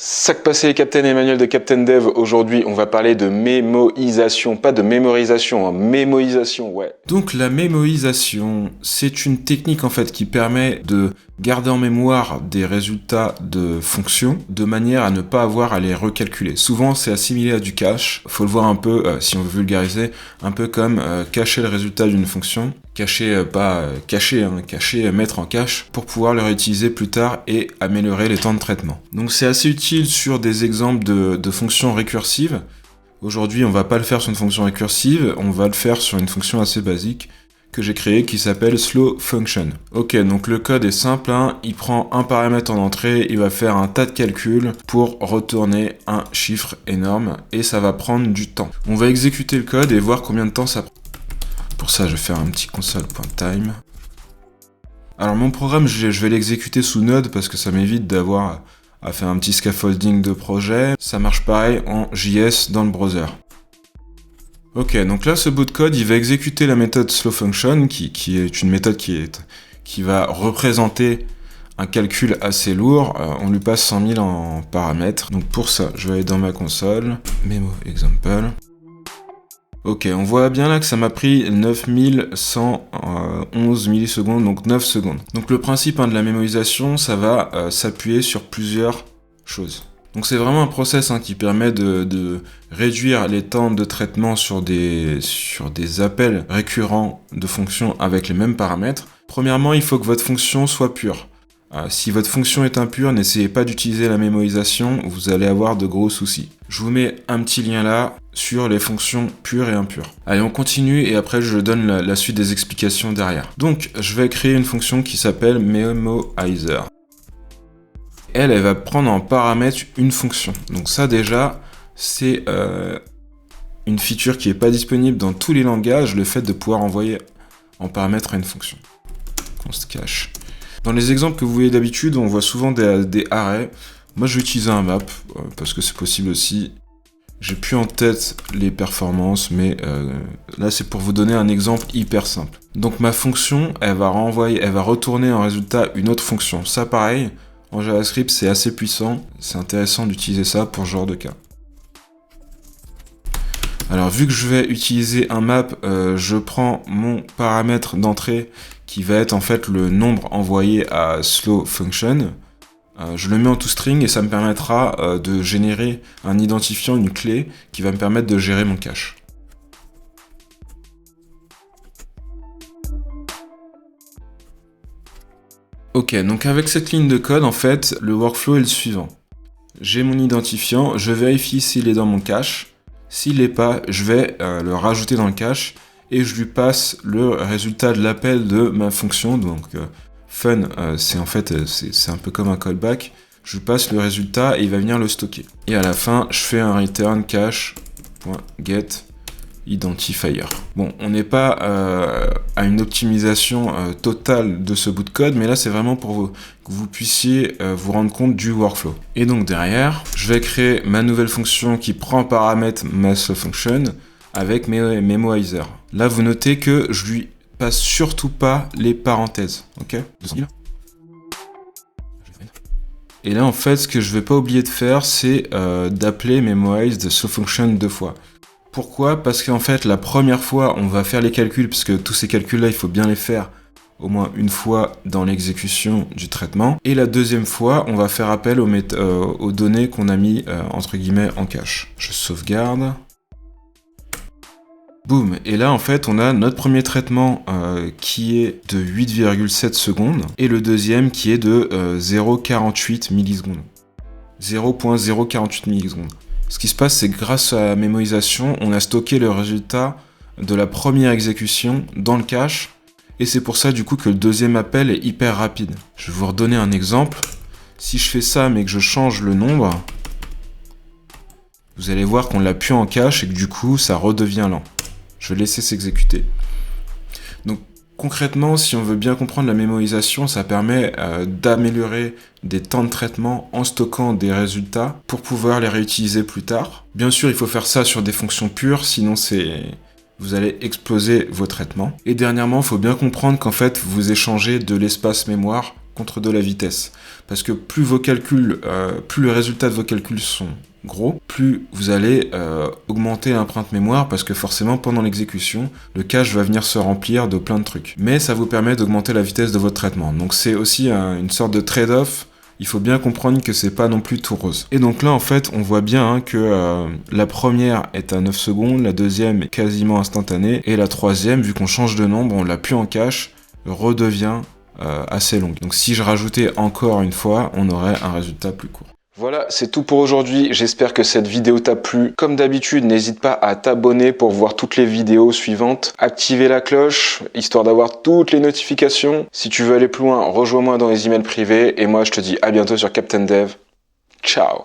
Sac passé, Captain Emmanuel de Captain Dev. Aujourd'hui, on va parler de mémoisation, pas de mémorisation, hein, mémoisation, ouais. Donc la mémoisation, c'est une technique en fait qui permet de garder en mémoire des résultats de fonctions de manière à ne pas avoir à les recalculer. Souvent c'est assimilé à du cache, faut le voir un peu, si on veut vulgariser, un peu comme cacher le résultat d'une fonction. Cacher, cacher, mettre en cache pour pouvoir le réutiliser plus tard et améliorer les temps de traitement. Donc c'est assez utile sur des exemples de fonctions récursives. Aujourd'hui, on va pas le faire sur une fonction récursive, on va le faire sur une fonction assez basique que j'ai créée qui s'appelle slow function. Ok, donc le code est simple, hein, il prend un paramètre en entrée, il va faire un tas de calculs pour retourner un chiffre énorme et ça va prendre du temps. On va exécuter le code et voir combien de temps ça prend. Pour ça, je vais faire un petit console.time. Alors mon programme, je vais l'exécuter sous Node parce que ça m'évite d'avoir à faire un petit scaffolding de projet. Ça marche pareil en JS dans le browser. Ok, donc là, ce bout de code, il va exécuter la méthode slowFunction, qui est une méthode qui va représenter un calcul assez lourd. On lui passe 100 000 en paramètres. Donc pour ça, je vais aller dans ma console, memo example. Ok, on voit bien là que ça m'a pris 9111 millisecondes, donc 9 secondes. Donc le principe de la mémorisation, ça va s'appuyer sur plusieurs choses. Donc c'est vraiment un process qui permet de réduire les temps de traitement sur des appels récurrents de fonctions avec les mêmes paramètres. Premièrement, il faut que votre fonction soit pure. Si votre fonction est impure, n'essayez pas d'utiliser la mémorisation, vous allez avoir de gros soucis. Je vous mets un petit lien là sur les fonctions pures et impures. Allez, on continue et après je donne la suite des explications derrière. Donc, je vais créer une fonction qui s'appelle memoizer. Elle va prendre en paramètre une fonction. Donc ça déjà, c'est une feature qui n'est pas disponible dans tous les langages, le fait de pouvoir envoyer en paramètre à une fonction. Const cache. Dans les exemples que vous voyez d'habitude, on voit souvent des arrays. Moi, je vais utiliser un map, parce que c'est possible aussi. J'ai plus en tête les performances, mais là, c'est pour vous donner un exemple hyper simple. Donc, ma fonction, elle va retourner en résultat une autre fonction. Ça, pareil, en JavaScript, c'est assez puissant. C'est intéressant d'utiliser ça pour ce genre de cas. Alors, vu que je vais utiliser un map, je prends mon paramètre d'entrée qui va être en fait le nombre envoyé à slowFunction. Je le mets en toString et ça me permettra de générer un identifiant, une clé qui va me permettre de gérer mon cache. Ok, donc avec cette ligne de code, en fait, le workflow est le suivant. J'ai mon identifiant, je vérifie s'il est dans mon cache. S'il l'est pas, je vais le rajouter dans le cache et je lui passe le résultat de l'appel de ma fonction. Donc fun, c'est un peu comme un callback. Je lui passe le résultat et il va venir le stocker. Et à la fin, je fais un return cache.get identifier. Bon, on n'est pas à une optimisation totale de ce bout de code, mais là c'est vraiment pour que vous puissiez vous rendre compte du workflow. Et donc derrière, je vais créer ma nouvelle fonction qui prend en paramètre ma slowFunction avec mes memoizer. Là, vous notez que je lui passe surtout pas les parenthèses, ok ? Et là, en fait, ce que je vais pas oublier de faire, c'est d'appeler memoize de slowFunction 2 fois. Pourquoi ? Parce qu'en fait, la première fois, on va faire les calculs, parce que tous ces calculs-là, il faut bien les faire au moins une fois dans l'exécution du traitement. Et la deuxième fois, on va faire appel aux données qu'on a mis, entre guillemets, en cache. Je sauvegarde. Boum, et là en fait on a notre premier traitement qui est de 8,7 secondes et le deuxième qui est de 0,48 millisecondes. 0,048 millisecondes. Ce qui se passe, c'est que grâce à la mémorisation, on a stocké le résultat de la première exécution dans le cache et c'est pour ça du coup que le deuxième appel est hyper rapide. Je vais vous redonner un exemple. Si je fais ça mais que je change le nombre, vous allez voir qu'on l'a plus en cache et que du coup ça redevient lent. Je vais laisser s'exécuter. Donc concrètement, si on veut bien comprendre la mémorisation, ça permet d'améliorer des temps de traitement en stockant des résultats pour pouvoir les réutiliser plus tard. Bien sûr, il faut faire ça sur des fonctions pures, sinon vous allez exploser vos traitements. Et dernièrement, il faut bien comprendre qu'en fait, vous échangez de l'espace mémoire contre de la vitesse. Parce que plus vos calculs, plus les résultats de vos calculs sont gros, plus vous allez augmenter l'empreinte mémoire, parce que forcément pendant l'exécution, le cache va venir se remplir de plein de trucs. Mais ça vous permet d'augmenter la vitesse de votre traitement. Donc c'est aussi une sorte de trade-off. Il faut bien comprendre que c'est pas non plus tout rose. Et donc là, en fait, on voit bien que la première est à 9 secondes, la deuxième est quasiment instantanée, et la troisième, vu qu'on change de nombre, on l'a plus en cache, redevient assez longue. Donc si je rajoutais encore une fois, on aurait un résultat plus court. Voilà, c'est tout pour aujourd'hui. J'espère que cette vidéo t'a plu. Comme d'habitude, n'hésite pas à t'abonner pour voir toutes les vidéos suivantes. Activer la cloche, histoire d'avoir toutes les notifications. Si tu veux aller plus loin, rejoins-moi dans les emails privés. Et moi, je te dis à bientôt sur Captain Dev. Ciao!